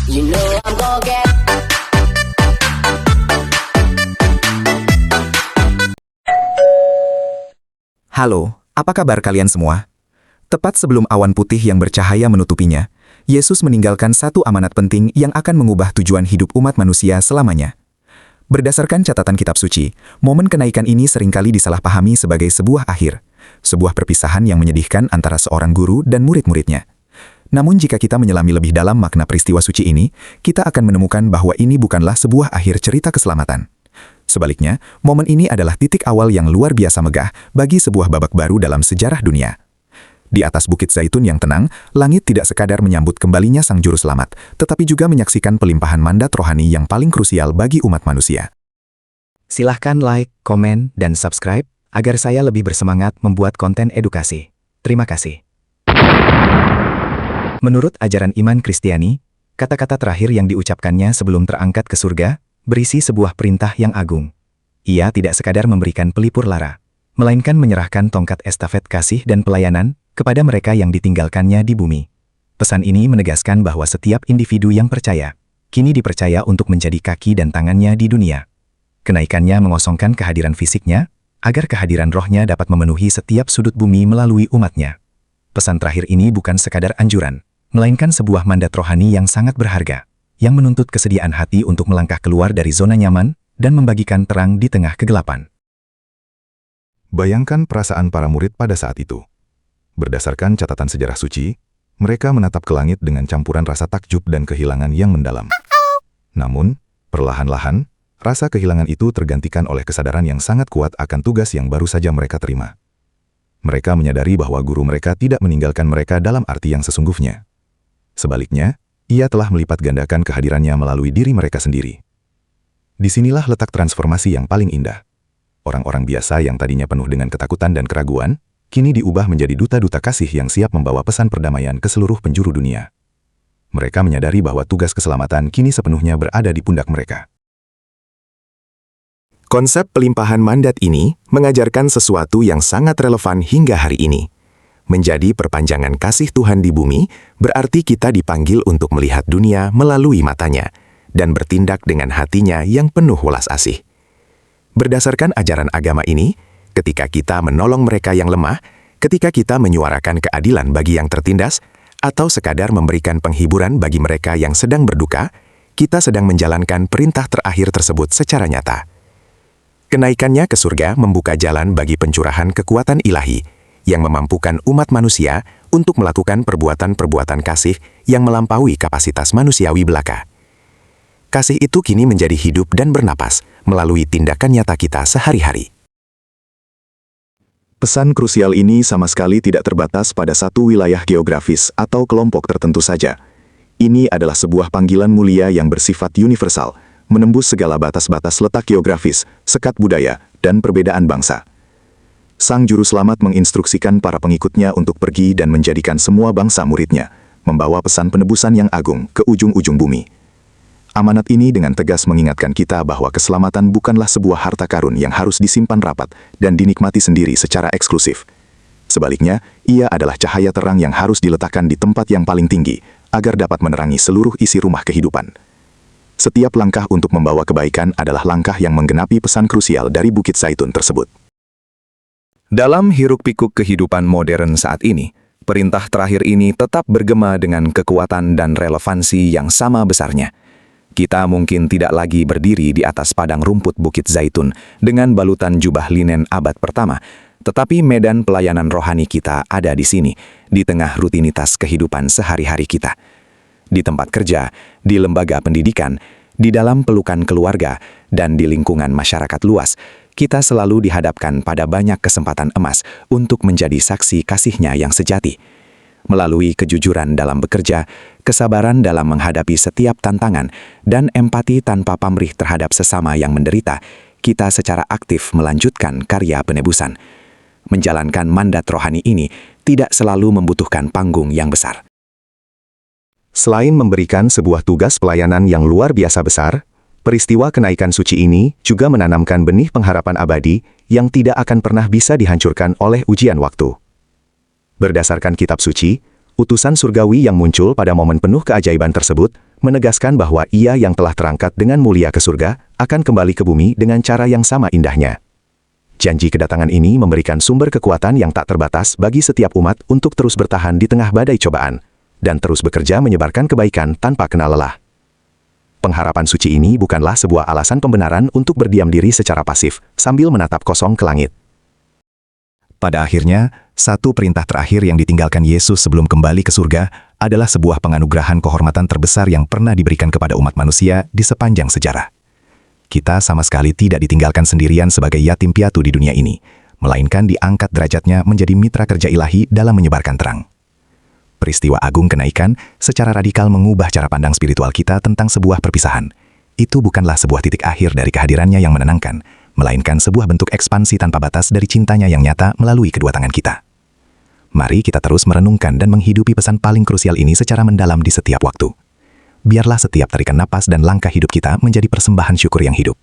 You know I'm gonna get. Halo, apa kabar kalian semua? Tepat sebelum awan putih yang bercahaya menutupinya, Yesus meninggalkan satu amanat penting yang akan mengubah tujuan hidup umat manusia selamanya. Berdasarkan catatan kitab suci, momen kenaikan ini seringkali disalahpahami sebagai sebuah akhir, sebuah perpisahan yang menyedihkan antara seorang guru dan murid-muridnya. Namun jika kita menyelami lebih dalam makna peristiwa suci ini, kita akan menemukan bahwa ini bukanlah sebuah akhir cerita keselamatan. Sebaliknya, momen ini adalah titik awal yang luar biasa megah bagi sebuah babak baru dalam sejarah dunia. Di atas Bukit Zaitun yang tenang, langit tidak sekadar menyambut kembalinya Sang Juru Selamat, tetapi juga menyaksikan pelimpahan mandat rohani yang paling krusial bagi umat manusia. Silahkan like, komen, dan subscribe, agar saya lebih bersemangat membuat konten edukasi. Terima kasih. Menurut ajaran iman Kristiani, kata-kata terakhir yang diucapkannya sebelum terangkat ke surga, berisi sebuah perintah yang agung. Ia tidak sekadar memberikan pelipur lara, melainkan menyerahkan tongkat estafet kasih dan pelayanan kepada mereka yang ditinggalkannya di bumi. Pesan ini menegaskan bahwa setiap individu yang percaya, kini dipercaya untuk menjadi kaki dan tangannya di dunia. Kenaikannya mengosongkan kehadiran fisiknya, agar kehadiran rohnya dapat memenuhi setiap sudut bumi melalui umatnya. Pesan terakhir ini bukan sekadar anjuran, melainkan sebuah mandat rohani yang sangat berharga, yang menuntut kesediaan hati untuk melangkah keluar dari zona nyaman dan membagikan terang di tengah kegelapan. Bayangkan perasaan para murid pada saat itu. Berdasarkan catatan sejarah suci, mereka menatap ke langit dengan campuran rasa takjub dan kehilangan yang mendalam. Namun, perlahan-lahan, rasa kehilangan itu tergantikan oleh kesadaran yang sangat kuat akan tugas yang baru saja mereka terima. Mereka menyadari bahwa guru mereka tidak meninggalkan mereka dalam arti yang sesungguhnya. Sebaliknya, ia telah melipat gandakan kehadirannya melalui diri mereka sendiri. Disinilah letak transformasi yang paling indah. Orang-orang biasa yang tadinya penuh dengan ketakutan dan keraguan, kini diubah menjadi duta-duta kasih yang siap membawa pesan perdamaian ke seluruh penjuru dunia. Mereka menyadari bahwa tugas keselamatan kini sepenuhnya berada di pundak mereka. Konsep pelimpahan mandat ini mengajarkan sesuatu yang sangat relevan hingga hari ini. Menjadi perpanjangan kasih Tuhan di bumi, berarti kita dipanggil untuk melihat dunia melalui matanya, dan bertindak dengan hatinya yang penuh welas asih. Berdasarkan ajaran agama ini, ketika kita menolong mereka yang lemah, ketika kita menyuarakan keadilan bagi yang tertindas, atau sekadar memberikan penghiburan bagi mereka yang sedang berduka, kita sedang menjalankan perintah terakhir tersebut secara nyata. Kenaikannya ke surga membuka jalan bagi pencurahan kekuatan ilahi, yang memampukan umat manusia untuk melakukan perbuatan-perbuatan kasih yang melampaui kapasitas manusiawi belaka. Kasih itu kini menjadi hidup dan bernapas melalui tindakan nyata kita sehari-hari. Pesan krusial ini sama sekali tidak terbatas pada satu wilayah geografis atau kelompok tertentu saja. Ini adalah sebuah panggilan mulia yang bersifat universal, menembus segala batas-batas letak geografis, sekat budaya, dan perbedaan bangsa. Sang Juru Selamat menginstruksikan para pengikutnya untuk pergi dan menjadikan semua bangsa muridnya, membawa pesan penebusan yang agung ke ujung-ujung bumi. Amanat ini dengan tegas mengingatkan kita bahwa keselamatan bukanlah sebuah harta karun yang harus disimpan rapat dan dinikmati sendiri secara eksklusif. Sebaliknya, ia adalah cahaya terang yang harus diletakkan di tempat yang paling tinggi, agar dapat menerangi seluruh isi rumah kehidupan. Setiap langkah untuk membawa kebaikan adalah langkah yang menggenapi pesan krusial dari Bukit Zaitun tersebut. Dalam hiruk-pikuk kehidupan modern saat ini, perintah terakhir ini tetap bergema dengan kekuatan dan relevansi yang sama besarnya. Kita mungkin tidak lagi berdiri di atas padang rumput Bukit Zaitun dengan balutan jubah linen abad pertama, tetapi medan pelayanan rohani kita ada di sini, di tengah rutinitas kehidupan sehari-hari kita. Di tempat kerja, di lembaga pendidikan, di dalam pelukan keluarga, dan di lingkungan masyarakat luas, kita selalu dihadapkan pada banyak kesempatan emas untuk menjadi saksi kasih-Nya yang sejati. Melalui kejujuran dalam bekerja, kesabaran dalam menghadapi setiap tantangan, dan empati tanpa pamrih terhadap sesama yang menderita, kita secara aktif melanjutkan karya penebusan. Menjalankan mandat rohani ini tidak selalu membutuhkan panggung yang besar. Selain memberikan sebuah tugas pelayanan yang luar biasa besar, peristiwa kenaikan suci ini juga menanamkan benih pengharapan abadi yang tidak akan pernah bisa dihancurkan oleh ujian waktu. Berdasarkan kitab suci, utusan surgawi yang muncul pada momen penuh keajaiban tersebut menegaskan bahwa Ia yang telah terangkat dengan mulia ke surga akan kembali ke bumi dengan cara yang sama indahnya. Janji kedatangan ini memberikan sumber kekuatan yang tak terbatas bagi setiap umat untuk terus bertahan di tengah badai cobaan, dan terus bekerja menyebarkan kebaikan tanpa kenal lelah. Pengharapan suci ini bukanlah sebuah alasan pembenaran untuk berdiam diri secara pasif, sambil menatap kosong ke langit. Pada akhirnya, satu perintah terakhir yang ditinggalkan Yesus sebelum kembali ke surga adalah sebuah penganugerahan kehormatan terbesar yang pernah diberikan kepada umat manusia di sepanjang sejarah. Kita sama sekali tidak ditinggalkan sendirian sebagai yatim piatu di dunia ini, melainkan diangkat derajatnya menjadi mitra kerja ilahi dalam menyebarkan terang. Peristiwa agung kenaikan secara radikal mengubah cara pandang spiritual kita tentang sebuah perpisahan. Itu bukanlah sebuah titik akhir dari kehadirannya yang menenangkan, melainkan sebuah bentuk ekspansi tanpa batas dari cintanya yang nyata melalui kedua tangan kita. Mari kita terus merenungkan dan menghidupi pesan paling krusial ini secara mendalam di setiap waktu. Biarlah setiap tarikan napas dan langkah hidup kita menjadi persembahan syukur yang hidup.